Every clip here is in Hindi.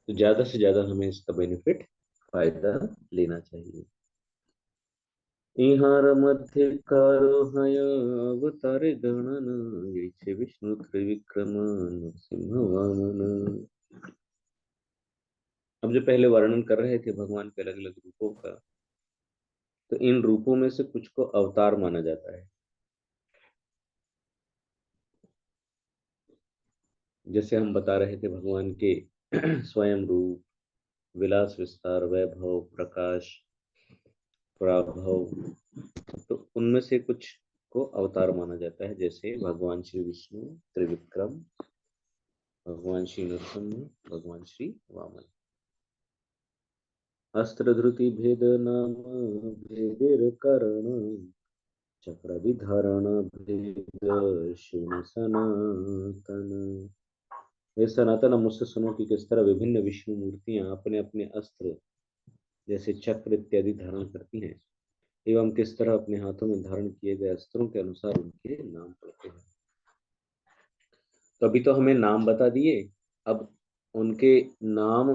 तो ज्यादा से ज्यादा हमें इसका बेनिफिट, फायदा लेना चाहिए। इहार मध्य कारो हय अवतारे गणन, यैसे विष्णु त्रिविक्रम नरसिंह वामन। अब जो पहले वर्णन कर रहे थे भगवान के अलग अलग रूपों का, तो इन रूपों में से कुछ को अवतार माना जाता है। जैसे हम बता रहे थे भगवान के स्वयं रूप, विलास विस्तार, वैभव, प्रकाश, प्राभव, तो उनमें से कुछ को अवतार माना जाता है। जैसे भगवान श्री विष्णु त्रिविक्रम, भगवान श्री नरसिंह, भगवान श्री वामन। अस्त्र धृति भेद नाम भेदेर कारण, चक्रादि धारण भेद शिव सनातन। हे सनातन, अब मुझसे सुनो कि किस तरह विभिन्न विष्णु मूर्तियां अपने अपने अस्त्र जैसे चक्र इत्यादि धारण करती हैं, एवं किस तरह अपने हाथों में धारण किए गए अस्त्रों के अनुसार उनके नाम पड़ते हैं। तो अभी तो हमें नाम बता दिए, अब उनके नाम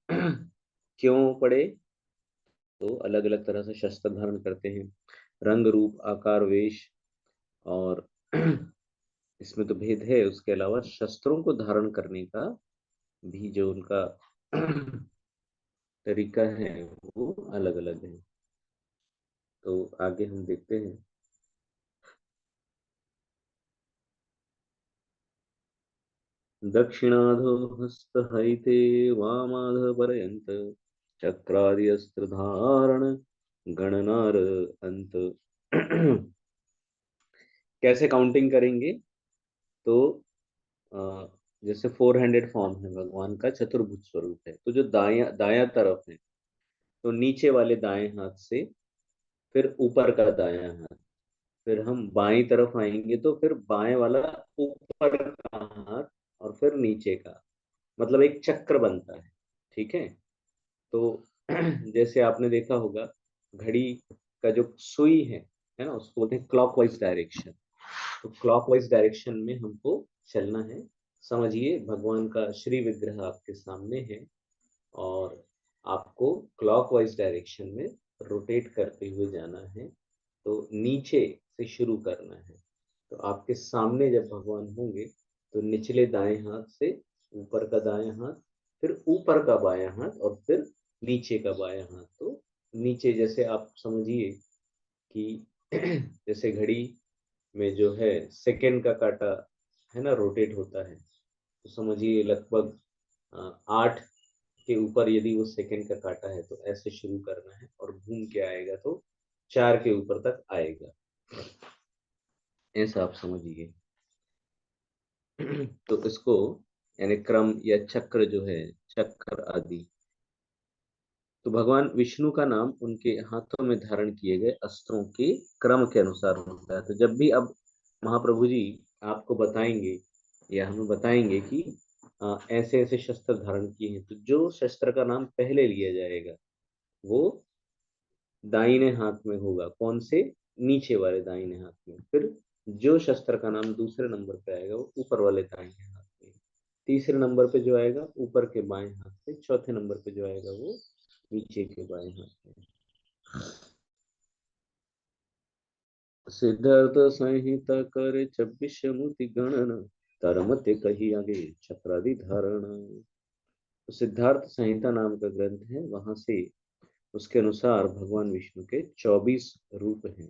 क्यों पड़े, तो अलग अलग तरह से शस्त्र धारण करते हैं, रंग रूप आकार वेश, और इसमें तो भेद है। उसके अलावा शस्त्रों को धारण करने का भी जो उनका तरीका है वो अलग अलग है। तो आगे हम देखते हैं। दक्षिणाधो हस्तहैते वामाध पर्यंत, चक्रादि अस्त्र धारण गणनार अंत। कैसे काउंटिंग करेंगे, तो अ, जैसे फोर हैंडेड फॉर्म है भगवान का, चतुर्भुज स्वरूप है, तो जो दाया दाया तरफ है, तो नीचे वाले दाएं हाथ से फिर ऊपर का दायां हाथ, फिर हम बाईं तरफ आएंगे तो फिर बाएं वाला ऊपर का हाथ, और फिर नीचे का, मतलब एक चक्र बनता है। ठीक है। तो जैसे आपने देखा होगा, घड़ी का जो सुई है ना, उसको बोलते हैं क्लॉकवाइज डायरेक्शन। तो क्लॉकवाइज डायरेक्शन में हमको चलना है। समझिए भगवान का श्री विग्रह आपके सामने है, और आपको क्लॉकवाइज डायरेक्शन में रोटेट करते हुए जाना है। तो नीचे से शुरू करना है। तो आपके सामने जब भगवान होंगे, तो निचले दाएं हाथ से ऊपर का दायां हाथ, फिर ऊपर का बायां हाथ, और फिर नीचे का बायां हाथ। तो नीचे जैसे आप समझिए कि जैसे घड़ी में जो है सेकेंड का काटा है ना, रोटेट होता है, तो समझिए लगभग 8 के ऊपर यदि वो सेकेंड का काटा है, तो ऐसे शुरू करना है और घूम के आएगा तो 4 के ऊपर तक आएगा। ऐसा आप समझिए। तो इसको यानी क्रम या चक्र जो है, चक्र आदि। तो भगवान विष्णु का नाम उनके हाथों में धारण किए गए अस्त्रों के क्रम के अनुसार होता है। तो जब भी अब महाप्रभु जी आपको बताएंगे या हमें बताएंगे कि ऐसे ऐसे शस्त्र धारण किए हैं, तो जो शस्त्र का नाम पहले लिया जाएगा वो दाहिने हाथ में होगा। कौन से? नीचे वाले दाहिने हाथ में। फिर जो शस्त्र का नाम दूसरे नंबर पे आएगा वो ऊपर वाले दाहिने हाथ में। तीसरे नंबर पे जो आएगा ऊपर के बाएं हाथ पे। चौथे नंबर पे जो आएगा वो नीचे के बाएं हाथ में। सिद्धार्थ संहिता करे 26 मूर्ति गणन, तरमते कही आगे चक्रादि धारण। तो सिद्धार्थ संहिता नाम का ग्रंथ है, वहां से उसके अनुसार भगवान विष्णु के 24 रूप हैं।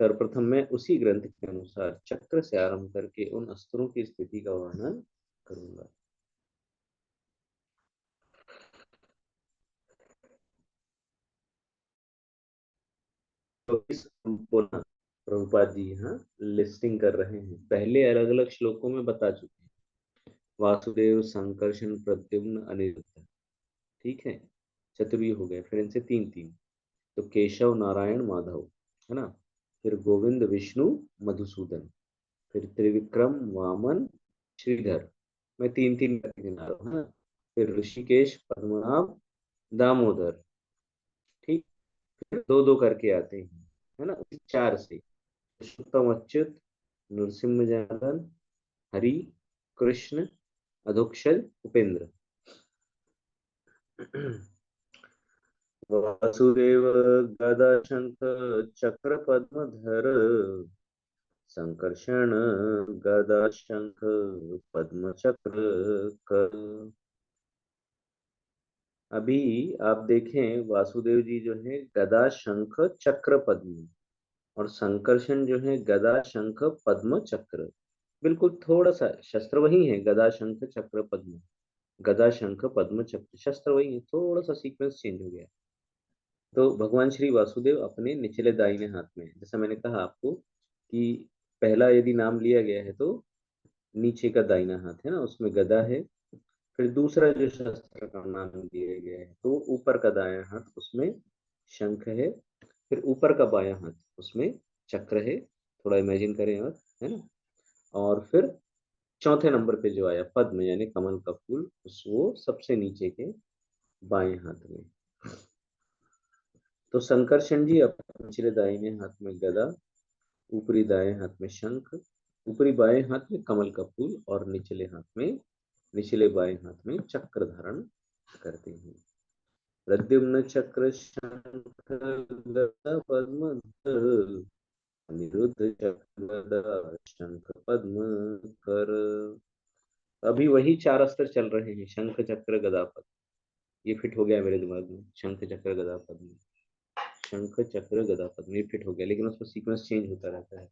सर्वप्रथम मैं उसी ग्रंथ के अनुसार चक्र से आरंभ करके उन अस्त्रों की स्थिति का वर्णन करूंगा। तो इस पुनः प्रभुपाद जी यहाँ लिस्टिंग कर रहे हैं, पहले अलग अलग श्लोकों में बता चुके हैं। वासुदेव, संकर्षण, प्रद्युम्न, अनिरुद्ध। ठीक है, चतुर्युग हो गए। फिर इनसे तीन तीन, तो केशव, नारायण, माधव, है ना। फिर गोविंद, विष्णु, मधुसूदन। फिर त्रिविक्रम, वामन, श्रीधर। मैं तीन तीन करके गिना रहा हूँ, है ना। फिर ऋषिकेश, पद्मनाभ, दामोदर। ठीक। फिर दो दो करके आते हैं, है ना, चार से। पुरुषोत्तम, अच्युत, नृसिंह, जनार्दन, हरि, कृष्ण, अधोक्षज, उपेंद्र। वासुदेव गदा शंख चक्र पद्मधर, संकर्षण गदा शंख पद्म चक्र कर। अभी आप देखें वासुदेव जी जो है गदा शंख चक्र पद्म, और संकर्षण जो है गदा शंख पद्म चक्र। बिल्कुल थोड़ा सा शस्त्र वही है, गदा शंख चक्र पद्म, गदा शंख पद्म चक्र, शस्त्र वही है, थोड़ा सा सीक्वेंस चेंज हो गया। तो भगवान श्री वासुदेव अपने निचले दाहिने हाथ में, जैसा मैंने कहा आपको कि पहला यदि नाम लिया गया है तो नीचे का दाहिना हाथ है ना, उसमें गदा है। फिर दूसरा जो शस्त्र का नाम दिया गया है तो ऊपर का दायां हाथ, उसमें शंख है। फिर ऊपर का बायां हाथ, उसमें चक्र है। थोड़ा इमेजिन करें और, है ना। और फिर चौथे नंबर पे जो आया पद्म यानी कमल का फूल, उस वो सबसे नीचे के बाएं हाथ में। तो संकर्षण जी अपने निचले दाहिने हाथ में गदा, ऊपरी दाएं हाथ में शंख, ऊपरी बाएं हाथ में कमल का फूल, और निचले हाथ में, निचले बाएं हाथ में चक्र धारण करते हैं। प्रद्युम्न चक्र शंख गदा पद्म धर, अनिरुद्ध चक्र गदा शंख पद्म कर। अभी वही चार अस्त्र चल रहे हैं, शंख चक्र गदा पद्म। ये फिट हो गया मेरे दिमाग में, शंख चक्र गदा पद्म, शंख चक्र गदा पद्म, ये फिट हो गया, लेकिन उसमें सीक्वेंस चेंज होता रहता है।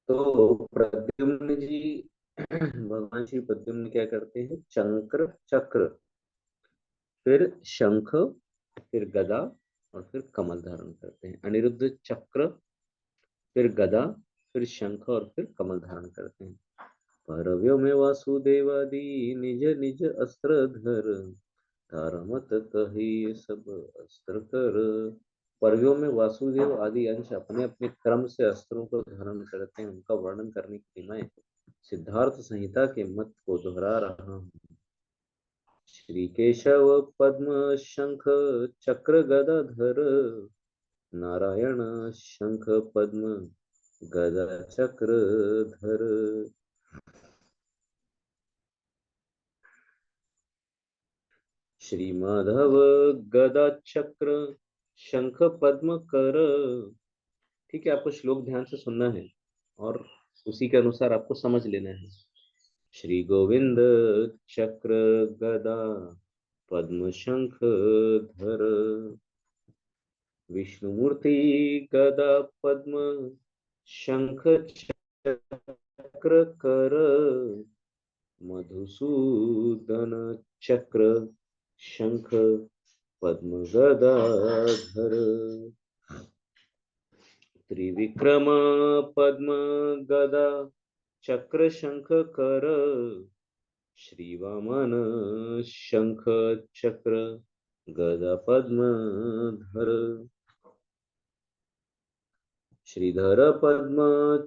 तो प्रद्युम्न जी भगवान श्री प्रद्युम्न क्या करते हैं, चंक्र चक्र, फिर शंख, फिर गदा, और फिर कमल धारण करते हैं। अनिरुद्ध चक्र, फिर गदा, फिर शंख, और फिर कमल धारण करते हैं। परव्यो में वासुदेवादि निज निज अस्त्र धर, तारमत कही सब अस्त्र कर। पर्वयों में वासुदेव आदि अंश अपने अपने क्रम से अस्त्रों को धारण करते हैं। उनका वर्णन करने के लिए मैं सिद्धार्थ संहिता के मत को दोहरा रहा हूँ। श्री केशव पद्म शंख चक्र गदाधर, नारायण शंख पद्म गदा चक्र धर। श्री माधव गदा चक्र शंख पद्म कर। ठीक है, आपको श्लोक ध्यान से सुनना है और उसी के अनुसार आपको समझ लेना है। श्री गोविंद चक्र गदा पद्म शंख धर, विष्णुमूर्ति गदा पद्म शंख चक्र कर, मधुसूदन चक्र शंख पद्म गदा धर। त्रिविक्रम पद्म गदा चक्र शंख कर, श्री वामन शंख चक्र गदा पद्म धर। श्रीधर पद्म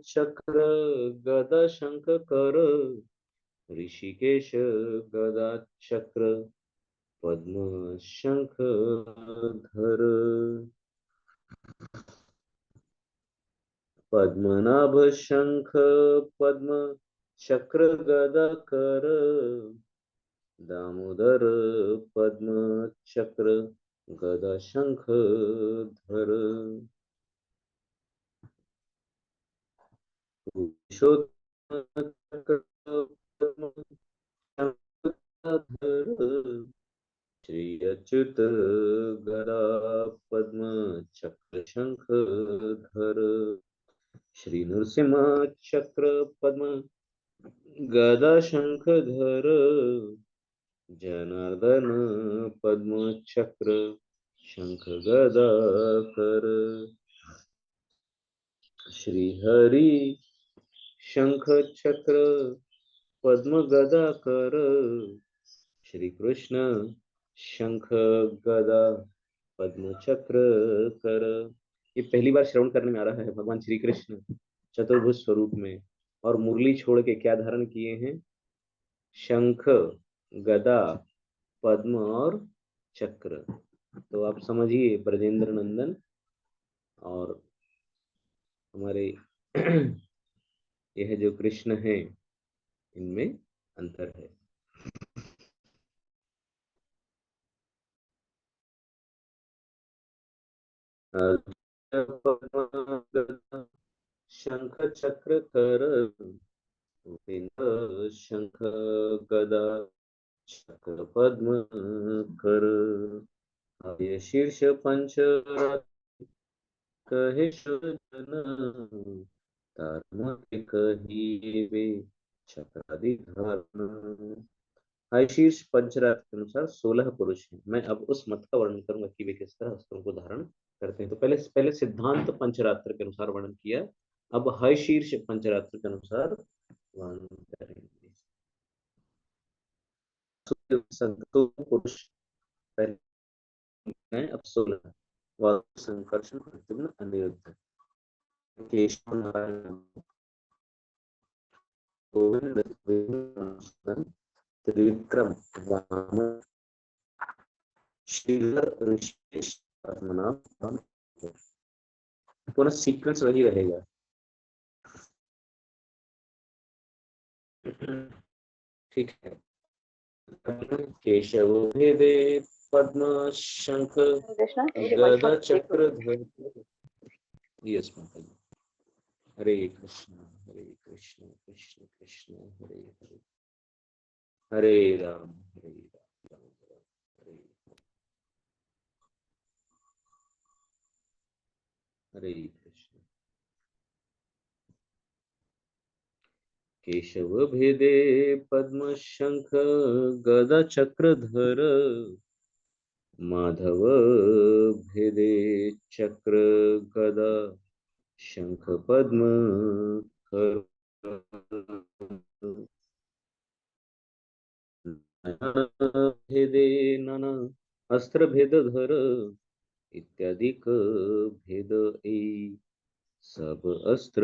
चक्र गदा शंख कर, ऋषिकेश गदा चक्र पद्म शंख धर। पद्मनाभ शंख पद्म चक्र गदा कर, दामोदर पद्म चक्र गदा शंख धर। पुरुषोत्तम चक्र पद्म शंख धर, श्री अच्युत गदा पद्म चक्र शंख धर। श्री नृसिंह चक्र पद्म गदा शंख धर, जनार्दन पद्म चक्र शंख गदा कर। श्री हरि शंख चक्र पद्म गदा कर, श्री कृष्ण शंख गदा पद्म चक्र कर। ये पहली बार श्रवण करने में आ रहा है, भगवान श्री कृष्ण चतुर्भुज स्वरूप में और मुरली छोड़ के क्या धारण किए हैं, शंख, गदा, पद्म और चक्र। तो आप समझिए ब्रजेंद्र नंदन और हमारे यह जो कृष्ण है इनमें अंतर है। शंख चक्र कर शंख गदा चक्र पद्म कर ये शीर्ष पंच कहे सजन धर्म के कहिए चक्रादि धर्म। शीर्ष पंचरात्र के अनुसार 16 पुरुष हैं। मैं अब उस मत का वर्णन करूंगा कि वे किस तरह अस्त्रों को धारण करते हैं। तो पहले पहले सिद्धांत पंचरात्र के अनुसार वर्णन किया, अब हय शीर्ष पंचरात्र के अनुसार वर्णन करेंगे। तो पुरुष पहले हैं, अब 16 संकर्षण प्रद्युम्न अनिरुद्ध केशव नारायण गोविंद त्रिविक्रम वामन श्रीधर ऋषिकेश पद्मनाभ। पूरा सीक्वेंस वही रहेगा। ठीक है। केशव भेदे पद्म शंख गदा चक्र यस माता जी। हरे कृष्ण कृष्ण कृष्ण हरे हरे, हरे राम हरे राम राम राम हरे हरे कृष्ण। केशव भेदे पद्म शंख गदा चक्रधर माधव भेदे चक्र गदा शंख पद्म कर भेदे नाना अस्त्र भेद धर इत्यादि भेद ए सब अस्त्र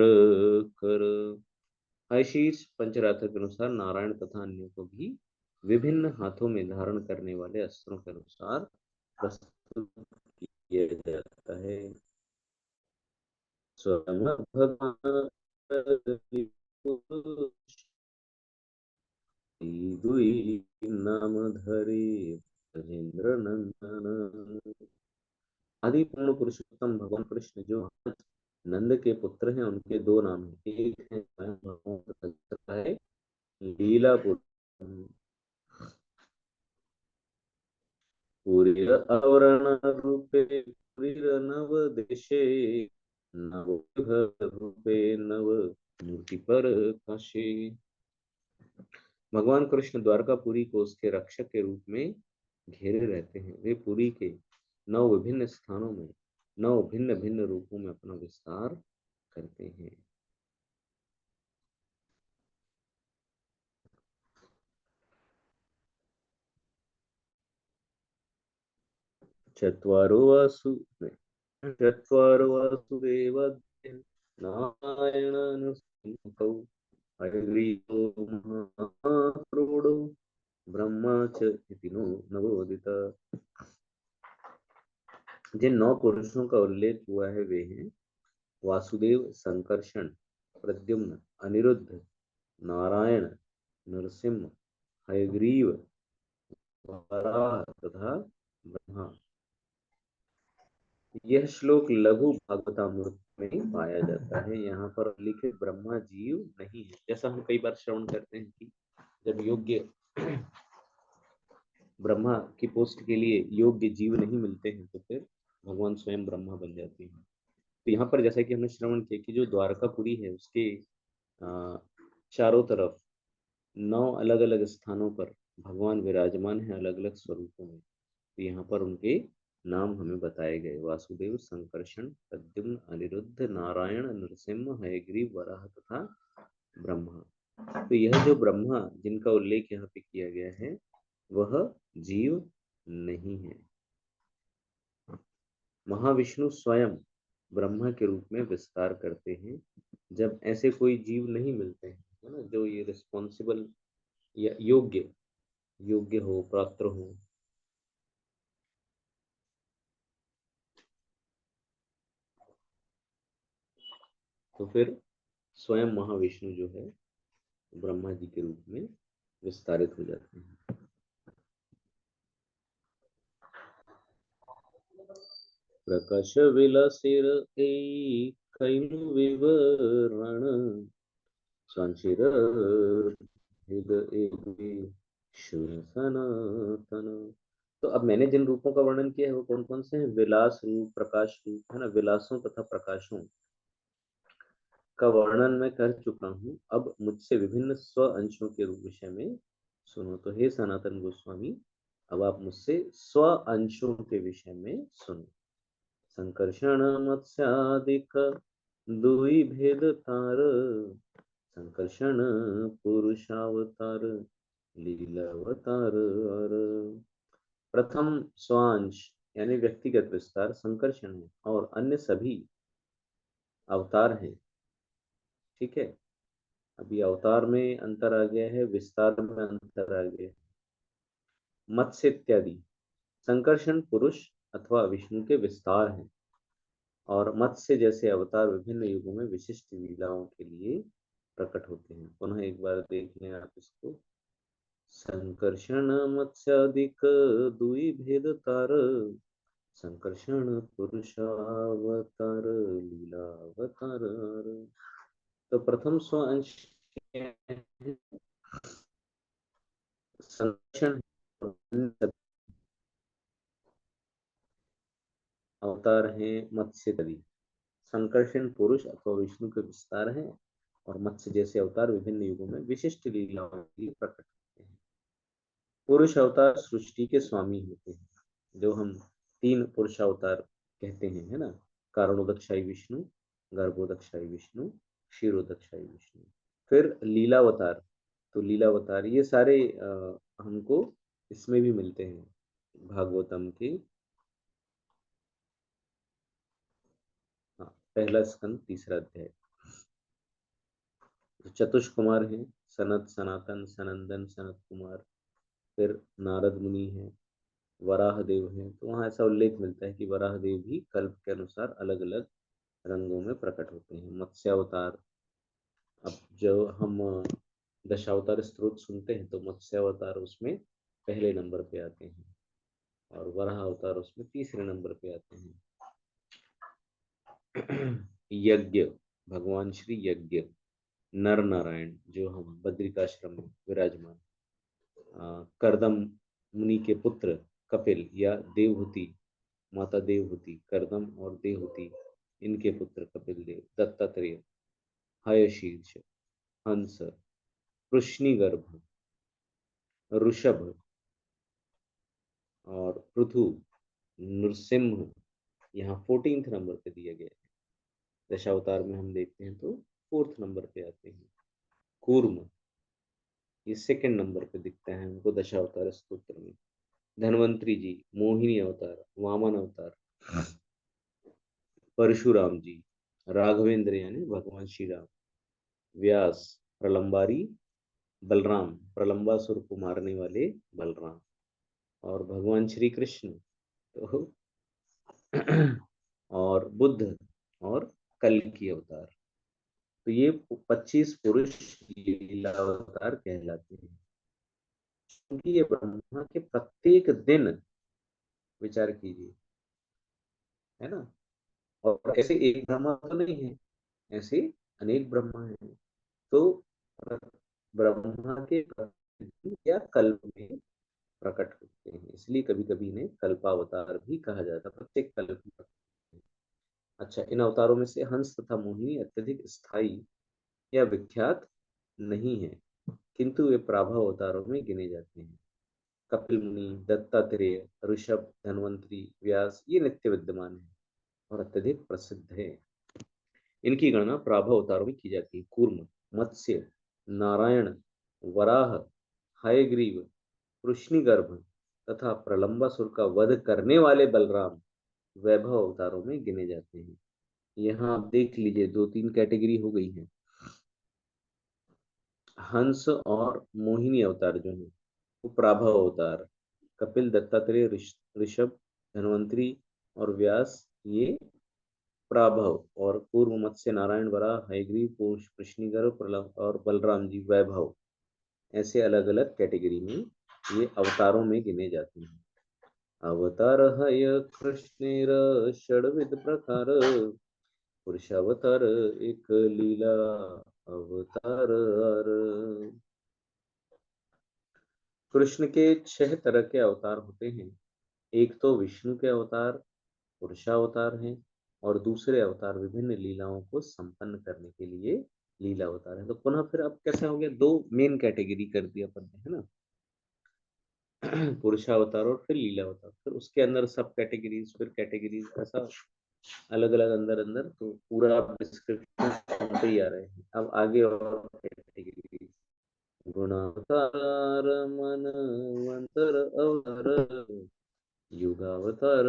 कर। शीर्ष पंचरात्र के अनुसार नारायण तथा अन्यों को भी विभिन्न हाथों में धारण करने वाले अस्त्रों के अनुसार प्रस्तुत किया जाता है। स्वयं भगवान दुई नाम धरे ब्रजेंद्र नंदन। आदि पूर्ण पुरुषोत्तम भगवान कृष्ण जो नंद के पुत्र हैं, उनके दो नाम हैं। एक है स्वयं भगवान तथा दूसरा है लीलापुर। पुरीर आवरण रूपे पुरीर नव देशे नव रूपे नव मूर्ति पर काशी। भगवान कृष्ण द्वारकापुरी को उसके रक्षक के रूप में घेरे रहते हैं। वे पुरी के 9 विभिन्न स्थानों में 9 भिन्न भिन्न रूपों में अपना विस्तार करते हैं। चत्वारो वासु चत्वारो वासुदेव नारायणानुसंतौ हयग्रीवो महाक्रोडो ब्रह्मा च इति नो नवोदित। जिन 9 पुरुषों का उल्लेख हुआ है वे हैं वासुदेव, संकर्षण, प्रद्युम्न, अनिरुद्ध, नारायण, नरसिंह, हयग्रीव, वराह तथा ब्रह्मा। यह श्लोक लघु भागवतामृत में पाया जाता है। यहाँ पर लिखित ब्रह्मा जीव नहीं है, जैसा हम कई बार श्रवण करते हैं कि जब योग्य ब्रह्मा की पोस्ट के लिए योग्य जीव नहीं मिलते हैं तो फिर भगवान स्वयं ब्रह्मा बन जाते हैं। तो यहाँ पर जैसा कि हमने श्रवण किया कि जो द्वारकापुरी है उसके चारों तरफ 9 अलग अलग स्थानों पर भगवान विराजमान है अलग अलग स्वरूपों में। तो यहाँ पर उनके नाम हमें बताए गए वासुदेव, संकर्षण, प्रद्युम्न, अनिरुद्ध, नारायण, नरसिम्हा, हयग्रीव, वराह तथा ब्रह्मा। तो यह जो ब्रह्मा जिनका उल्लेख यहाँ पे किया गया है वह जीव नहीं है। महाविष्णु स्वयं ब्रह्मा के रूप में विस्तार करते हैं जब ऐसे कोई जीव नहीं मिलते हैं, है ना, जो ये रिस्पॉन्सिबल या योग्य योग्य हो, पात्र हो। तो फिर स्वयं महाविष्णु जो है ब्रह्मा जी के रूप में विस्तारित हो जाते हैं। प्रकाश विलासिर कैनु विवरण संचिर भेद एक शुर सनातन। तो अब मैंने जिन रूपों का वर्णन किया है वो कौन कौन से हैं? विलास रूप, प्रकाश रूप, है ना। विलासों तथा प्रकाशों का वर्णन मैं कर चुका हूँ। अब मुझसे विभिन्न स्व अंशों के रूप विषय में सुनो। तो हे सनातन गोस्वामी, अब आप मुझसे स्व अंशों के विषय में सुनो। संकर्षण मत्स्यादिक दुई भेद तार, संकर्षण पुरुषावतार लीलावतार। और प्रथम स्वांश यानी व्यक्तिगत विस्तार संकर्षण है और अन्य सभी अवतार हैं। ठीक है, अभी अवतार में अंतर आ गया है, विस्तार में अंतर आ गया है। मत्स्य इत्यादि संकर्षण पुरुष अथवा विष्णु के विस्तार हैं और मत्स्य जैसे अवतार विभिन्न युगों में विशिष्ट लीलाओं के लिए प्रकट होते हैं। पुनः एक बार देख लें आप इसको। संकर्षण मत्स्यादिक दुई भेद तार, संकर्षण पुरुषावतार लीलावतार। तो प्रथम स्व अंश संकर्षण अवतार हैं मत्स्य तरी। संकर्षण पुरुष अथवा विष्णु के विस्तार हैं और मत्स्य जैसे अवतार विभिन्न युगों में विशिष्ट लीलाओं के लिए प्रकट होते हैं। पुरुष अवतार सृष्टि के स्वामी होते हैं, जो हम तीन पुरुष अवतार कहते हैं, है ना। कारणोदकशाही विष्णु, गर्भोदकशाही विष्णु, क्षीरोदकशाही विष्णु। फिर लीलावतार। तो लीलावतार ये सारे हमको इसमें भी मिलते हैं, भागवतम के पहला स्कंद तीसरा अध्याय। तो चतुष्कुमार हैं, सनत, सनातन, सनंदन, सनत कुमार। फिर नारद मुनि हैं, वराह देव हैं। तो वहाँ ऐसा उल्लेख मिलता है कि वराह देव भी कल्प के अनुसार अलग अलग रंगों में प्रकट होते हैं। मत्स्यावतार, अब जो हम दशावतार स्त्रोत सुनते हैं तो मत्स्यावतार उसमें पहले नंबर पे आते हैं और वराह अवतार उसमें तीसरे नंबर पे आते हैं। यज्ञ, भगवान श्री यज्ञ, नर नारायण जो हम बद्रिकाश्रम में विराजमान, करदम मुनि के पुत्र कपिल या देवहूति, माता देवहूति, करदम और देवहूति इनके पुत्र कपिल देव, दत्तात्रेय, हयशीर्ष, हंस, कृष्णिगर्भ, ऋषभ और पृथु, नृसिंह यहाँ 14th नंबर पे दिया गया है। दशावतार में हम देखते हैं तो 4th नंबर पे आते हैं। कूर्म ये 2nd नंबर पे दिखता है हमको दशावतार स्तोत्र में। धन्वंतरी जी, मोहिनी अवतार, वामन अवतार, परशुराम जी, राघवेंद्र यानी भगवान श्री राम, व्यास, प्रलंबारी, बलराम, प्रलंबासुर को मारने वाले बलराम, और भगवान श्री कृष्ण तो और बुद्ध और कल की अवतार। तो ये 25 पुरुष लीला अवतार कहलाते हैं, क्योंकि ये ब्रह्मा के प्रत्येक दिन, विचार कीजिए, है ना। और ऐसे एक ब्रह्मा तो नहीं है, ऐसे अनेक ब्रह्मा हैं। तो ब्रह्मा के प्रतिदिन या कल्प में प्रकट होते हैं, इसलिए कभी कभी इन्हें कल्पावतार भी कहा जाता है, प्रत्येक कल्प में। अच्छा, इन अवतारों में से हंस तथा मोहिनी अत्यधिक स्थायी या विख्यात नहीं है, किंतु वे प्राभा अवतारों में गिने जाते हैं। कपिल मुनि, दत्तात्रेय, ऋषभ, धन्वंतरी, व्यास ये नित्य विद्यमान है और अत्यधिक प्रसिद्ध है। इनकी गणना प्राभा अवतारों में की जाती है। कूर्म, मत्स्य, नारायण, वराह, हयग्रीव, कृष्णिगर्भ तथा प्रलंबासुर का वध करने वाले बलराम वैभव अवतारों में गिने जाते हैं। यहाँ आप देख लीजिए, 2-3 कैटेगरी हो गई है। हंस और मोहिनी अवतार जो है वो प्राभव अवतार, कपिल, दत्तात्रेय, ऋषभ, धन्वंतरी और व्यास ये प्राभव, और पूर्व मत्स्य नारायण वराह हयग्रीव पुरुष कृष्णिगर प्रलभ और बलराम जी वैभव, ऐसे अलग अलग कैटेगरी में ये अवतारों में गिने जाते हैं। अवतार हय कृष्णेर षड्विध प्रकार, पुरुषावतार एक लीला अवतार। कृष्ण के 6 तरह के अवतार होते हैं। एक तो विष्णु के अवतार पुरुषावतार हैं, और दूसरे अवतार विभिन्न लीलाओं को संपन्न करने के लिए लीला अवतार है। तो पुनः फिर अब कैसा हो गया, 2 मेन कैटेगरी कर दिया अपन ने, है ना। पुरुषावतार और फिर लीला अवतार, फिर उसके अंदर सब कैटेगरीज, फिर कैटेगरीज, ऐसा अलग अलग अंदर अंदर, तो पूरा डिस्क्रिप्शन होते ही आ रहे हैं। अब आगे और कैटेगरी, गुणावतार मनवंतर अवतार युगावतार।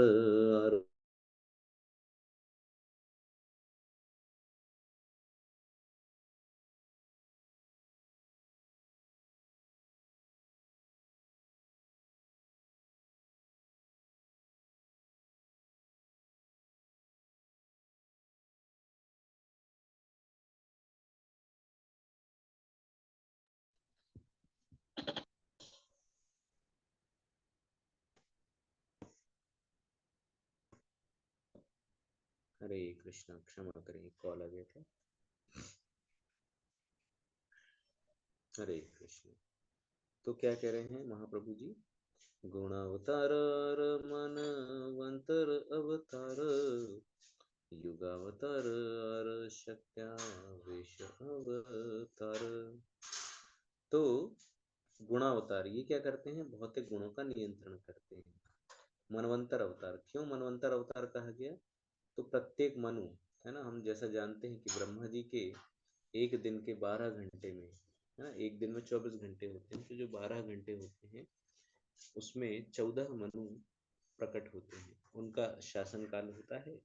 हरे कृष्णा, क्षमा करें, कॉल आ गया था। हरे कृष्ण। तो क्या कह रहे हैं महाप्रभु जी, गुणावतार मनवंतर अवतार युगावतार शक्त्या वेश अवतार। तो गुणावतार ये क्या करते हैं, भौतिक गुणों का नियंत्रण करते हैं। मनवंतर अवतार, क्यों मनवंतर अवतार कहा गया, तो प्रत्येक मनु, है ना, हम जैसा जानते हैं कि ब्रह्मा जी के एक दिन के 12 घंटे में, है ना, एक दिन में 24 घंटे होते हैं, तो जो 12 घंटे होते हैं उसमें 14 मनु प्रकट होते हैं, उनका शासन काल होता है,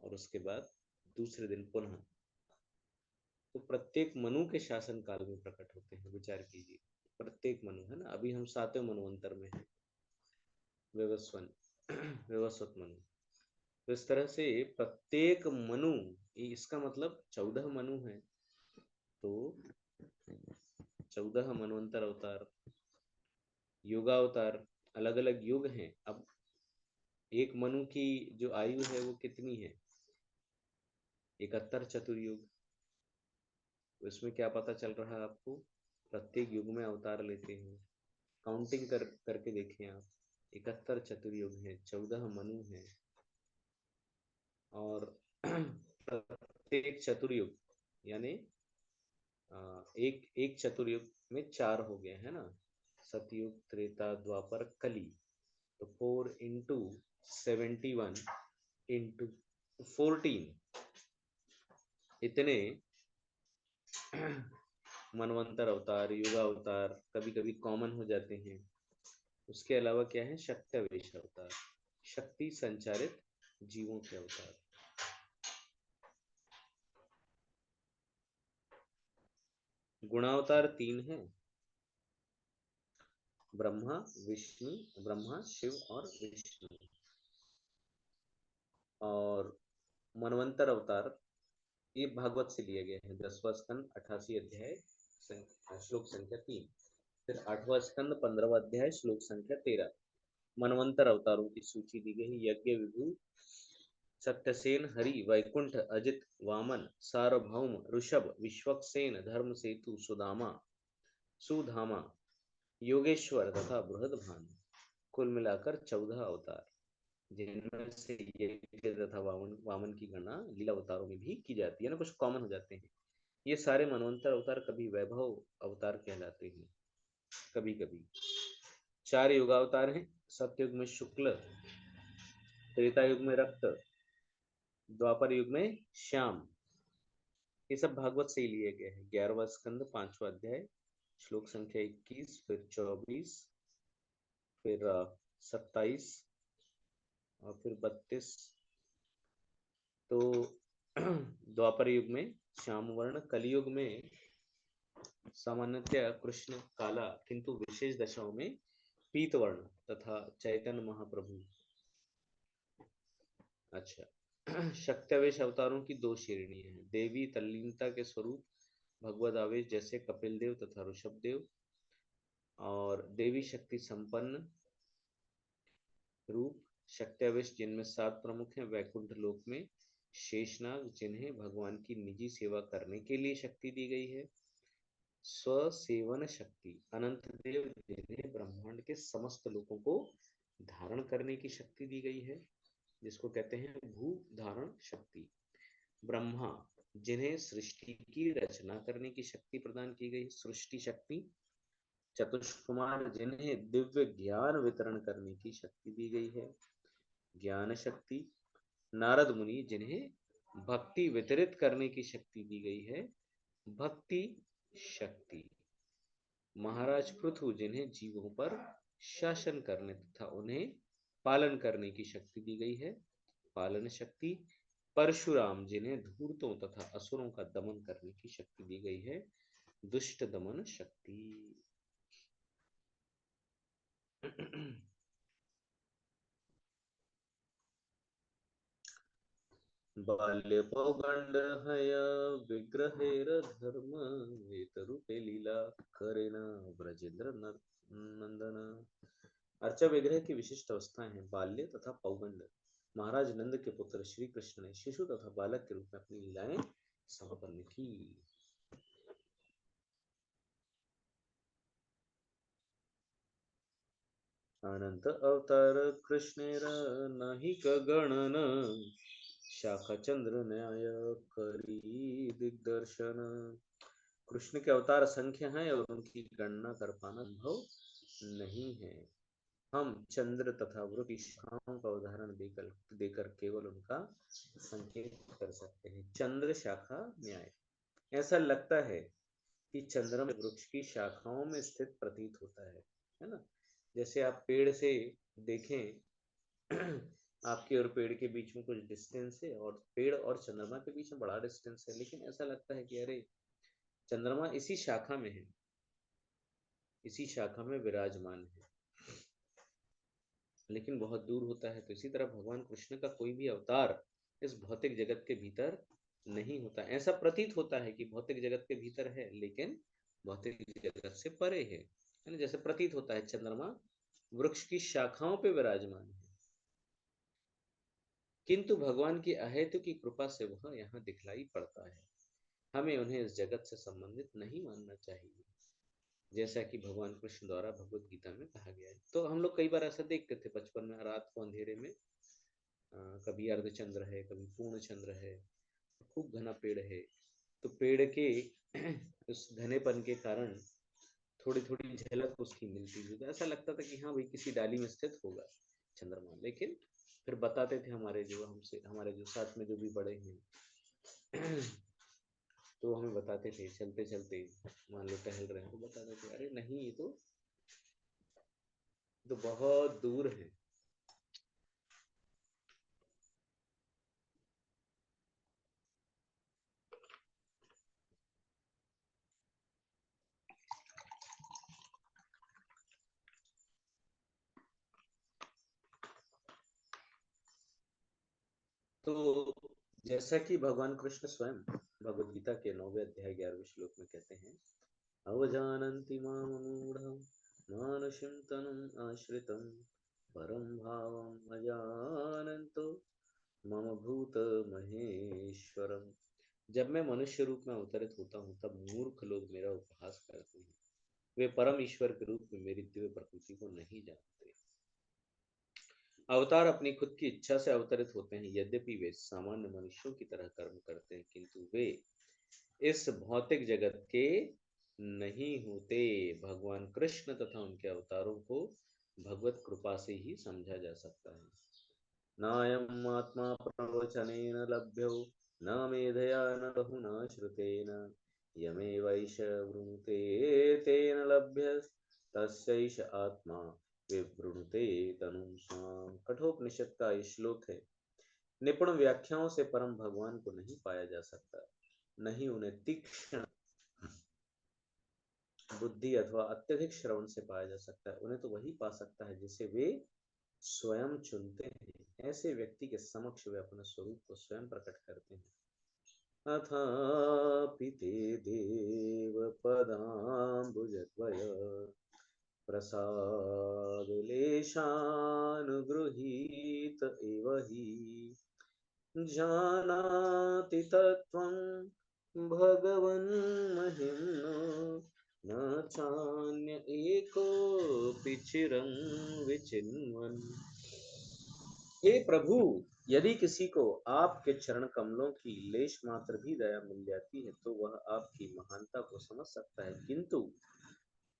और उसके बाद दूसरे दिन पुनः, तो प्रत्येक मनु के शासन काल में प्रकट होते हैं। विचार कीजिए, प्रत्येक मनु, है ना, अभी हम 7वें मनवंतर में हैं, व्यवस्वन व्यवस्वत मनु। तो इस तरह से प्रत्येक मनु, इसका मतलब 14 मनु है, तो 14 मनवंतर अवतार, युगावतार, अलग अलग युग हैं। अब एक मनु की जो आयु है वो कितनी है, 71 चतुर्युग। तो इसमें क्या पता चल रहा है आपको, प्रत्येक युग में अवतार लेते हैं। काउंटिंग करके देखें आप, 71 चतुर्युग हैं, 14 मनु हैं, और प्रत्येक चतुर्युग यानी एक एक चतुर्युग में 4 हो गए, है ना, सतयुग त्रेता द्वापर कली, तो 4 × 71 × 14, इतने मनवंतर अवतार, युगा अवतार कभी कभी कॉमन हो जाते हैं। उसके अलावा क्या है, शक्त्यावेश अवतार, शक्ति संचारित जीवों के अवतार। गुणावतार 3 है, ब्रह्मा विष्णु, ब्रह्मा शिव और विष्णु। और मनवंतर अवतार ये भागवत से लिया गया है, 10वां स्कंद 88 अध्याय श्लोक संख्या 3, फिर 8वां स्कंद 15वां अध्याय श्लोक संख्या 13। मनवंतर अवतारों की सूची दी गई, यज्ञ विभु सत्यसेन हरि वैकुंठ अजित वामन सार्वभौम ऋषभ विश्वक्सेन धर्म सेतु सुदामा सुधामा योगेश्वर तथा बृहदभानु, कुल मिलाकर 14 अवतार, जिनमें से यज्ञ तथा वामन वामन की गणना लीला अवतारों में भी की जाती है ना, कुछ कॉमन हो जाते हैं। ये सारे मनवंतर अवतार कभी वैभव अवतार कहलाते हैं, कभी कभी 4 युगावतार हैं, सतयुग में शुक्ल, त्रेता युग में रक्त, द्वापर युग में श्याम। ये सब भागवत से ही लिए गए हैं। 11वां स्कंद 5वां अध्याय श्लोक संख्या 21, फिर 24, फिर 27 और फिर 32। तो द्वापर युग में श्याम वर्ण, कलयुग में सामान्यतया कृष्ण काला, किंतु विशेष दशाओं में पीत वर्ण, तथा चैतन्य महाप्रभु। अच्छा, शक्त्यावेश अवतारों की दो श्रेणी है, देवी तल्लीनता के स्वरूप भगवद आवेश जैसे कपिल देव तथा ऋषभ देव, और देवी शक्ति संपन्न रूप शक्त्यावेश जिनमें सात प्रमुख हैं, वैकुंठ लोक में शेषनाग जिन्हें भगवान की निजी सेवा करने के लिए शक्ति दी गई है, स्वसेवन शक्ति अनंत देव जिन्हें ब्रह्मांड के समस्त लोगों को धारण करने की शक्ति दी गई है, जिसको कहते हैं भू धारण शक्ति, ब्रह्मा जिन्हें सृष्टि की रचना करने की शक्ति प्रदान की गई, सृष्टि शक्ति, चतुष्कुमार जिन्हें दिव्य ज्ञान वितरण करने की शक्ति दी गई है, ज्ञान शक्ति, नारद मुनि जिन्हें भक्ति वितरित करने की शक्ति दी गई है, भक्ति शक्ति, महाराज पृथु जिन्हें जीवों पर शासन करने तथा उन्हें पालन करने की शक्ति दी गई है, पालन शक्ति, परशुराम जिन्हें धूर्तों तथा असुरों का दमन करने की शक्ति दी गई है, दुष्ट दमन शक्ति। बाल्यपौगण्डहय विग्रहेरधर्म हेतरूपे लीला करेण ब्रजेंद्र नंदन। अर्चा विग्रह की विशिष्ट अवस्थाएं हैं, बाल्य तथा पौगंड। महाराज नंद के पुत्र श्री कृष्ण ने शिशु तथा बालक के रूप में अपनी लीलाएं संपन्न की। अनंत अवतार कृष्णेर नहि गणन, शाखा चंद्र न्याय करी दिग्दर्शन। कृष्ण के अवतार असंख्य हैं और उनकी गणना कर पाना संभव नहीं है। हम चंद्र तथा वृक्ष की शाखाओं का उदाहरण देकर देकर केवल उनका संकेत कर सकते हैं। चंद्र शाखा न्याय, ऐसा लगता है कि चंद्रमा वृक्ष की शाखाओं में स्थित प्रतीत होता है ना। जैसे आप पेड़ से देखें, आपके और पेड़ के बीच में कुछ डिस्टेंस है और पेड़ और चंद्रमा के बीच में बड़ा डिस्टेंस है, लेकिन ऐसा लगता है कि अरे चंद्रमा इसी शाखा में है, इसी शाखा में विराजमान है, लेकिन बहुत दूर होता है। तो इसी तरह भगवान कृष्ण का कोई भी अवतार इस भौतिक जगत के भीतर नहीं होता। ऐसा प्रतीत होता है कि भौतिक जगत के भीतर है, लेकिन भौतिक जगत से परे है ना। जैसे प्रतीत होता है चंद्रमा वृक्ष की शाखाओं पे विराजमान है, किंतु भगवान की अहेतु की कृपा से वह यहाँ दिखलाई पड़ता है। हमें उन्हें इस जगत से संबंधित नहीं मानना चाहिए, जैसा कि भगवान कृष्ण द्वारा भगवत गीता में कहा गया है। तो हम लोग कई बार ऐसा देखते थे बचपन में, रात को अंधेरे में कभी अर्धचंद्र है, कभी पूर्ण चंद्र है, खूब घना पेड़ है, तो पेड़ के उस घनेपन के कारण थोड़ी थोड़ी झलक उसकी मिलती थी, तो ऐसा लगता था कि हाँ भाई किसी डाली में स्थित होगा चंद्रमा। लेकिन फिर बताते थे हमारे जो साथ में जो भी बड़े हैं तो हमें बताते थे, चलते चलते मान लो टहल रहे हैं तो बताते थे अरे नहीं ये तो बहुत दूर है। तो जैसा कि भगवान कृष्ण स्वयं भगवद गीता के 9वें अध्याय 11वें श्लोक में कहते हैं, अवजानन्ति मामूढ़ं मानुषं तनुम् आश्रितं परं भावम् अजानन्तो मम भूत महेश्वरम। जब मैं मनुष्य रूप में अवतरित होता हूँ तब मूर्ख लोग मेरा उपहास करते हैं, वे परम ईश्वर के रूप में मेरी दिव्य प्रकृति को नहीं जानते। अवतार अपनी खुद की इच्छा से अवतरित होते हैं, यद्यपि वे सामान्य मनुष्यों की तरह कर्म करते हैं, किंतु वे इस भौतिक जगत के नहीं होते। भगवान कृष्ण तथा उनके अवतारों को भगवत कृपा से ही समझा जा सकता है। नायम् आत्मा प्रवचनेन लभ्यो न मेधया न बहुना श्रुतेन, यमेवैष वृणुते तेन लभ्य तस्यैष आत्मा विवृणुते तनुं स्वाम। कठोपनिषद का ये श्लोक है। निपुण व्याख्याओं से परम भगवान को नहीं पाया जा सकता, नहीं उन्हें तीक्ष्ण बुद्धि अथवा अत्यधिक श्रवण से पाया जा सकता है। उन्हें तो वही पा सकता है जिसे वे स्वयं चुनते हैं, ऐसे व्यक्ति के समक्ष वे अपने स्वरूप को स्वयं प्रकट करते हैं। अथापि ते देव पदाम्बुजद्वय प्रसादलेशानुगृहीत एव हि जानाति तत्त्वं भगवन् महिम्नो न चान्य एकोऽपि चिरं विचिन्वन्। हे प्रभु, यदि किसी को आपके चरण कमलों की लेश मात्र भी दया मिल जाती है तो वह आपकी महानता को समझ सकता है, किंतु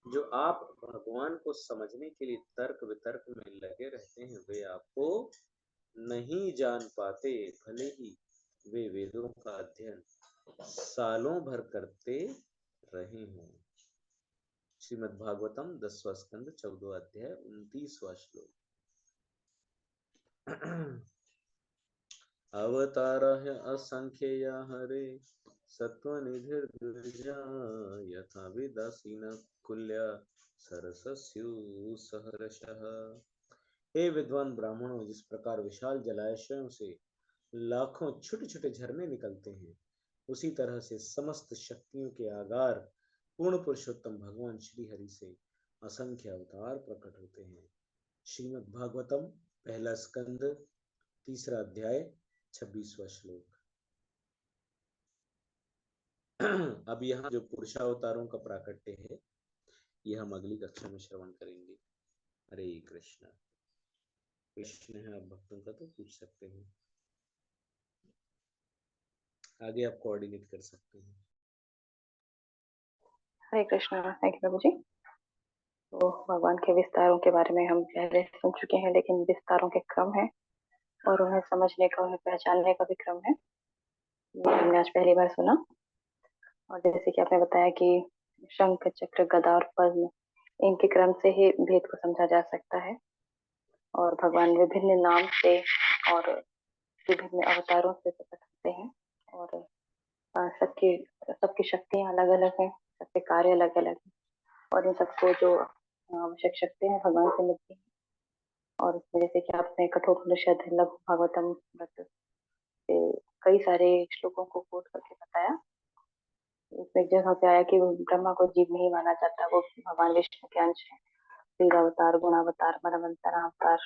जो आप भगवान को समझने के लिए तर्क वितर्क में लगे रहते हैं वे आपको नहीं जान पाते, भले ही वे वेदों का अध्ययन सालों भर करते रहे हों। श्रीमद् भागवतम 10वां स्कंद 14वां अध्याय 29वां श्लोक। अवतारः असंख्येया हरे सत्त्वनिधिर्द्विजा यथा विदासीनः कुल्या सरसस्युसहर्षः। हे विद्वान ब्राह्मणों, जिस प्रकार विशाल जलाशयों से लाखों छोटे छोटे झरने निकलते हैं, उसी तरह से समस्त शक्तियों के आगार पूर्ण पुरुषोत्तम भगवान श्री हरि से असंख्य अवतार प्रकट होते हैं। श्रीमद् भागवतम पहला स्कंद 3रा अध्याय 26वां श्लोक। अब यहाँ जो पुरुषावतारों का प्राकट्य है ये हम अगली कक्षा में श्रवण करेंगे। हरे कृष्ण। कृष्ण है, आप भक्तों का तो पूछ सकते हैं, आगे आप कोऑर्डिनेट कर सकते हैं। हरे कृष्ण। थैंक यू प्रभु जी। तो भगवान के विस्तारों के बारे में हम पहले सुन चुके हैं, लेकिन विस्तारों के क्रम है और उन्हें समझने का, उन्हें पहचानने का भी क्रम है। ये हमने आज पहली बार सुना। और जैसे कि आपने बताया कि शंख, चक्र, गदा और पद्म, इनके क्रम से ही भेद को समझा जा सकता है। और भगवान विभिन्न नाम से और विभिन्न अवतारों से प्रकट होते हैं। और सबकी सबकी शक्तियाँ अलग अलग हैं, सबके कार्य अलग अलग हैं। और इन सबको जो आवश्यक शक्तियाँ भगवान से मिलती हैं। और इसमें जैसे कि आपने कठोपनिषद, लघु भागवतम व्रत से कई सारे श्लोकों को कोट करके बताया। इसमें एक जगह पे आया कि ब्रह्मा को जीव नहीं माना जाता, वो भगवान विष्णु के अंश है। वीर अवतार, गुणावतार, मनवंतर अवतार,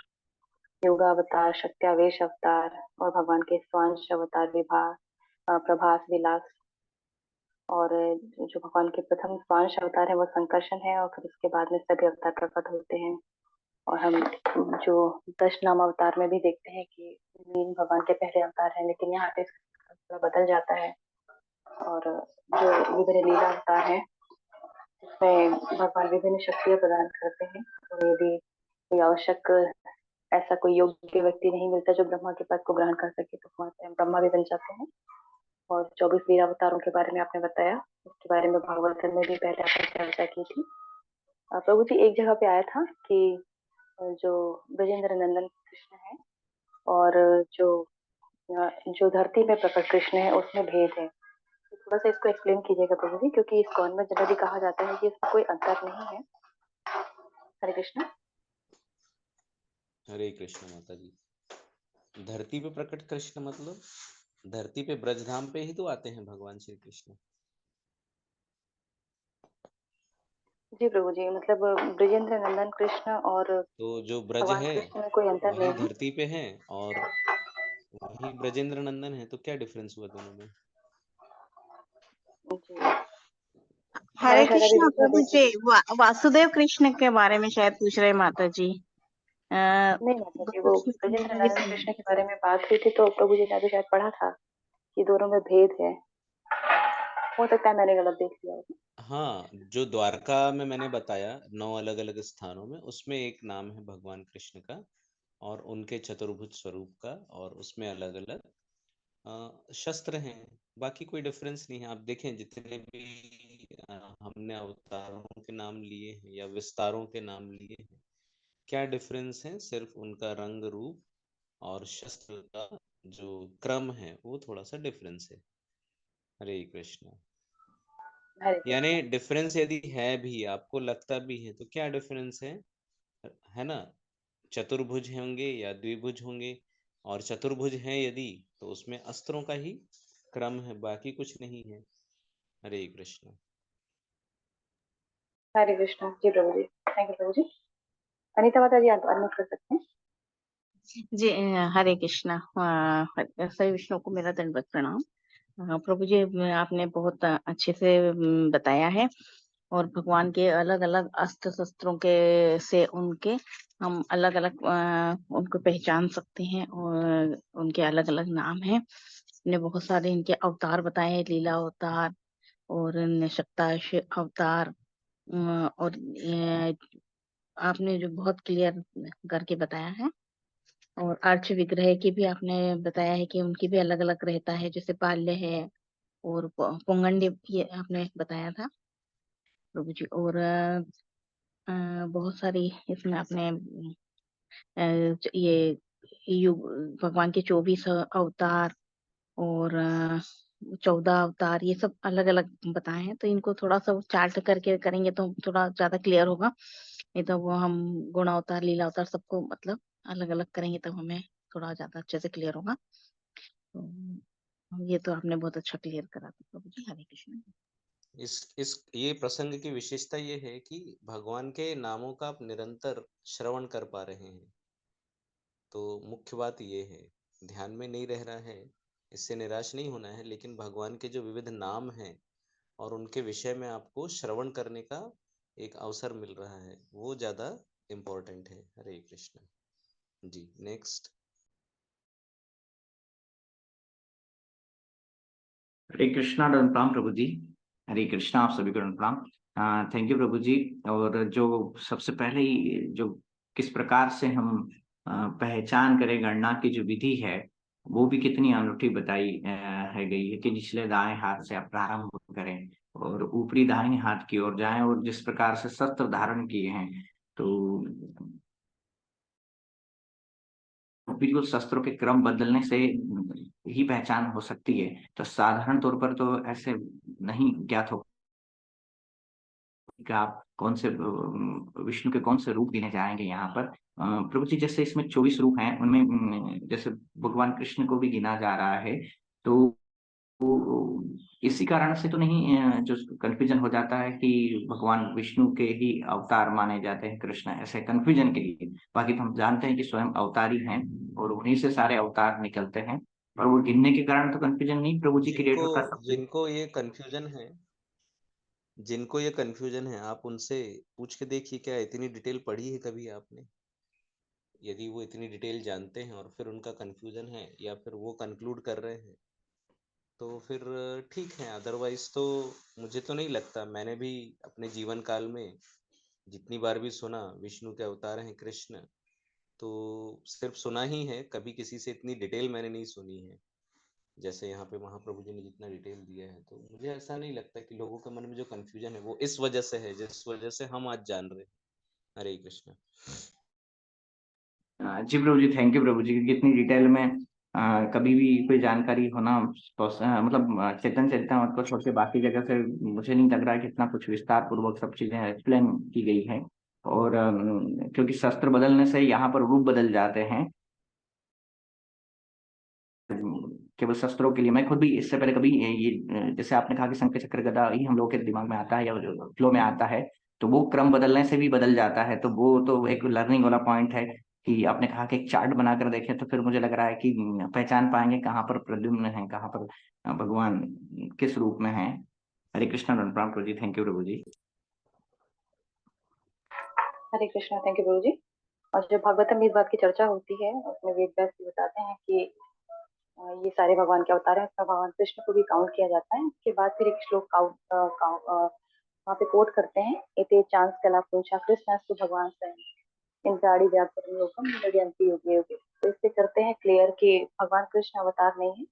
योगावतार, शक्त्यावेश अवतार और भगवान के स्वांश अवतार विभास, प्रभास, विलास। और जो भगवान के प्रथम स्वांश अवतार है वो संकर्षण है, और फिर उसके बाद में सभी अवतार प्रकट होते हैं। और हम जो 10 नाम अवतार में भी देखते हैं कि मीन भगवान के पहले अवतार हैं, लेकिन यहाँ पे थोड़ा बदल जाता है। और जो विभिन्न लीला अवतार है उसमें भगवान विभिन्न शक्तियाँ प्रदान करते हैं। तो यदि कोई आवश्यक ऐसा कोई योग्य व्यक्ति नहीं मिलता जो ब्रह्मा के पद को ग्रहण कर सके तो वहाँ से ब्रह्मा भी बन जाते हैं। और 24 वीर अवतारों के बारे में आपने बताया, उसके बारे में भागवत में भी पहले आपने चर्चा की थी। प्रभु जी एक जगह पे आया था कि जो ब्रजेंद्र नंदन कृष्ण है और जो धरती में प्रकट कृष्ण है उसमें भेद है। तो थोड़ा सा इसको एक्सप्लेन कीजिएगा प्रभु जी, क्योंकि इस कौन में जनरली कहा जाता है कि इसमें कोई अंतर नहीं है। हरे कृष्ण। हरे कृष्ण माता जी। धरती पे प्रकट कृष्ण मतलब धरती पे ब्रजधाम पे ही तो आते हैं भगवान श्री कृष्ण। जी प्रभु जी, मतलब ब्रजेंद्र नंदन कृष्ण और तो जो ब्रज भगवान है कृष्ण में कोई अंतर वही नहीं है। धरती पे है और वही ब्रजेंद्र नंदन है, तो क्या डिफरेंस हुआ दोनों में? जी हरे मैंने शायद अभी कृष्णा बीच में प्रभु देख जी, वासुदेव कृष्ण के बारे में शायद पूछ रहे माता जी। नहीं माता जी, वो ब्रजेंद्र नंदन कृष्ण के बारे में बात हुई थी तो प्रभु जी ने अभी शायद पढ़ा था कि दोनों में भेद है। हो सकता है मैंने गलत देख लिया हो। हाँ, जो द्वारका में मैंने बताया 9 अलग अलग स्थानों में, उसमें एक नाम है भगवान कृष्ण का और उनके चतुर्भुज स्वरूप का, और उसमें अलग अलग शस्त्र हैं। बाकी कोई डिफरेंस नहीं है। आप देखें जितने भी हमने अवतारों के नाम लिए हैं या विस्तारों के नाम लिए हैं, क्या डिफरेंस है? सिर्फ उनका रंग रूप और शस्त्र का जो क्रम है वो थोड़ा सा डिफरेंस है। हरे कृष्ण। हरे यानी कृष्ण। डिफरेंस यदि है भी, आपको लगता भी है, तो क्या डिफरेंस है ना? चतुर्भुज होंगे या द्विभुज होंगे, और चतुर्भुज हैं यदि तो उसमें अस्त्रों का ही क्रम है, बाकी कुछ नहीं है। हरे कृष्ण। हरे कृष्णा जी प्रभु जी, थैंक यू प्रभु जी। अनीता माता जी आप अनम्यूट कर सकते हैं। जी हरे कृष्णा। सभी विष्णु को मेरा दंडवत प्रणाम। प्रभु जी आपने बहुत अच्छे से बताया है, और भगवान के अलग अलग अस्त्र शस्त्रों के से उनके हम अलग अलग उनको पहचान सकते हैं, और उनके अलग अलग नाम हैं। ने बहुत सारे इनके अवतार बताए हैं, लीला अवतार और निशक्ताश अवतार। और आपने जो बहुत क्लियर करके बताया है, और अर्च विग्रह की भी आपने बताया है कि उनकी भी अलग अलग रहता है, जैसे पाल्य है और पुंगंडी भी आपने बताया था प्रभु जी। और बहुत सारी इसमें आपने ये युग भगवान के 24 अवतार और 14 अवतार, ये सब अलग अलग बताए हैं। तो इनको थोड़ा सा चार्ट करके करेंगे तो थोड़ा ज्यादा क्लियर होगा, नहीं तो वो हम गुण अवतार लीला अवतार सबको मतलब अलग अलग करेंगे तब हमें थोड़ा ज्यादा अच्छे से क्लियर होगा। तो ये तो आपने बहुत अच्छा क्लियर करा था प्रभु जी। हरे कृष्ण। इस ये प्रसंग की विशेषता ये है कि भगवान के नामों का आप निरंतर श्रवण कर पा रहे हैं। तो मुख्य बात ये है, ध्यान में नहीं रह रहा है, इससे निराश नहीं होना है, लेकिन भगवान के जो विविध नाम हैं और उनके विषय में आपको श्रवण करने का एक अवसर मिल रहा है, वो ज्यादा इम्पोर्टेंट है। हरे कृष्ण जी। नेक्स्ट। हरे कृष्णा दंड प्रणाम प्रभु जी। हरे कृष्णा आप सभी को दंड प्रणाम। थैंक यू प्रभु जी। और जो सबसे पहले ही जो किस प्रकार से हम पहचान करें, गणना की जो विधि है वो भी कितनी अनूठी बताई है गई है कि निचले दाएं हाथ से आप प्रारंभ करें और ऊपरी दाहिने हाथ की ओर जाएं, और जिस प्रकार से शस्त्र धारण किए हैं तो बिल्कुल शस्त्रों के क्रम बदलने से ही पहचान हो सकती है। तो साधारण तौर पर तो ऐसे नहीं ज्ञात हो कि आप कौन से विष्णु के कौन से रूप गिने जाएंगे यहाँ पर। प्रभु जी जैसे इसमें 24 रूप हैं, उनमें जैसे भगवान कृष्ण को भी गिना जा रहा है, तो वो इसी कारण से तो नहीं जो कंफ्यूजन हो जाता है कि भगवान विष्णु के ही अवतार माने जाते हैं कृष्ण, ऐसे कंफ्यूजन के लिए। बाकी तो हम जानते हैं कि स्वयं अवतारी हैं और उन्हीं से सारे अवतार निकलते हैं, और वो गिनने के कारण तो कंफ्यूजन नहीं प्रभु जी, जिनको क्रिएटर का सब कुछ। जिनको ये कंफ्यूजन है, जिनको ये कंफ्यूजन है, आप उनसे पूछ के देखिए, क्या इतनी डिटेल पढ़ी है कभी आपने? यदि वो इतनी डिटेल जानते हैं और फिर उनका कंफ्यूजन है या फिर वो कंक्लूड कर रहे हैं, तो फिर ठीक है। अदरवाइज तो मुझे तो नहीं लगता। मैंने भी अपने जीवन काल में जितनी बार भी सुना विष्णु के अवतार हैं कृष्ण, तो सिर्फ सुना ही है, कभी किसी से इतनी डिटेल मैंने नहीं सुनी है जैसे यहाँ पे महाप्रभु जी ने जितना डिटेल दिया है। तो मुझे ऐसा नहीं लगता कि लोगों के मन में जो कंफ्यूजन है वो इस वजह से है जिस वजह से हम आज जान रहे हैं। हरे कृष्ण। जी प्रभु जी, थैंक यू प्रभु जी, क्योंकि इतनी डिटेल में कभी भी कोई जानकारी होना मतलब चेतन चरितमृत को छोड़ के बाकी जगह से मुझे नहीं लग रहा है कि इतना कुछ विस्तार पूर्वक सब चीजें एक्सप्लेन की गई है। और क्योंकि शस्त्र बदलने से यहाँ पर रूप बदल जाते हैं केवल शस्त्रों के लिए। मैं खुद भी इससे पहले कभी ये जैसे आपने कहा कि शंख चक्र गदा ही हम लोग के दिमाग में आता है या फ्लो में आता है, तो वो क्रम बदलने से भी बदल जाता है। तो वो तो एक लर्निंग वाला पॉइंट है कि आपने कहा कि एक चार्ट बनाकर देखे, तो फिर मुझे लग रहा है कि पहचान पाएंगे कहाँ पर प्रद्युम्न है, कहाँ पर भगवान किस रूप में है। हरे कृष्णा प्रणाम प्रभु जी, थैंक यू प्रभु जी। हरे कृष्णा, थैंक यू प्रभु जी। और जब भागवतम में इस बात की चर्चा होती है उसमें वेद व्यास जी बताते हैं कि ये सारे भगवान के अवतार हैं, सब भगवान कृष्ण को भी काउंट किया जाता है। उसके बाद फिर एक श्लोक वहाँ पे कोट करते हैं, एते चांस कला पूछा कृष्ण भगवान स्वयं इंद्राणी व्यापार योगम यज्ञंति योगे योगे। तो इससे करते हैं क्लियर कि भगवान कृष्ण अवतार नहीं है,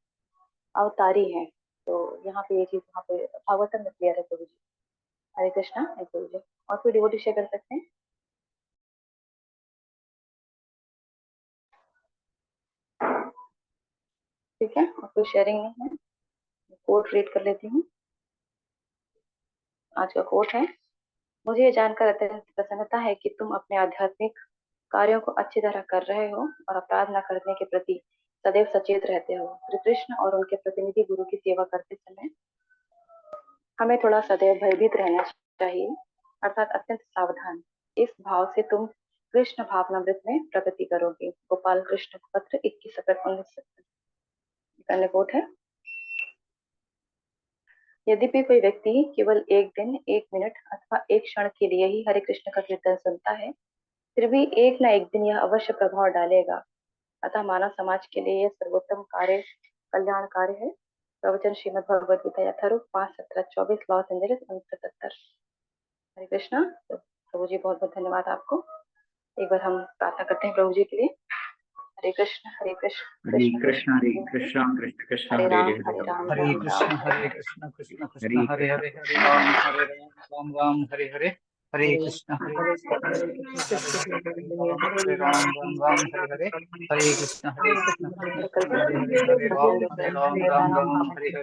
अवतारी है। तो यहाँ पे ये चीज वहाँ पे भागवतम में क्लियर है प्रभु जी। हरे कृष्णा, हरे प्रभु जी। और कोई डिवोटी शेयर कर सकते हैं? ठीक है, और कोई शेयरिंग नहीं है। कोट रीड कर लेती हूँ। आज का कोट है, मुझे ये जानकर अत्यंत प्रसन्नता है कि तुम अपने आध्यात्मिक कार्यों को अच्छी तरह कर रहे हो और अपराध न करने के प्रति सदैव सचेत रहते हो। श्री कृष्ण और उनके प्रतिनिधि गुरु की सेवा करते समय हमें थोड़ा सदैव भयभीत रहना चाहिए, अर्थात अत्यंत सावधान। इस भाव से तुम कृष्ण भावनामृत में प्रगति करोगे। गोपाल कृष्ण पत्र 21 अप्रैल 1970 कोट है। यद्यपि कोई व्यक्ति केवल एक दिन, एक मिनट अथवा एक क्षण के लिए ही हरे कृष्ण का कीर्तन सुनता है, फिर भी एक न एक दिन यह अवश्य प्रभाव डालेगा। अतः मानव समाज के लिए यह सर्वोत्तम कार्य कल्याण कार्य है। प्रवचन श्रीमद् भगवद गीता यथारूप 5/17/24 लॉस एंजलिस 1970। हरे कृष्णा। तो प्रभु जी बहुत बहुत धन्यवाद आपको। एक बार हम प्रार्थना करते हैं प्रभु जी के लिए। हरे कृष्ण कृष्ण हरे कृष्ण कृष्ण कृष्ण कृष्ण हरे हरे राम राम हरे राम कृष्ण हरे हरे। कृष्ण कृष्ण हरे हरे हरे, हरे राम राम हरे हरे, हरे कृष्ण कृष्ण हरे राम हरे हरे, हरे कृष्ण कृष्ण हरे हरे, हरे राम राम हरे हरे।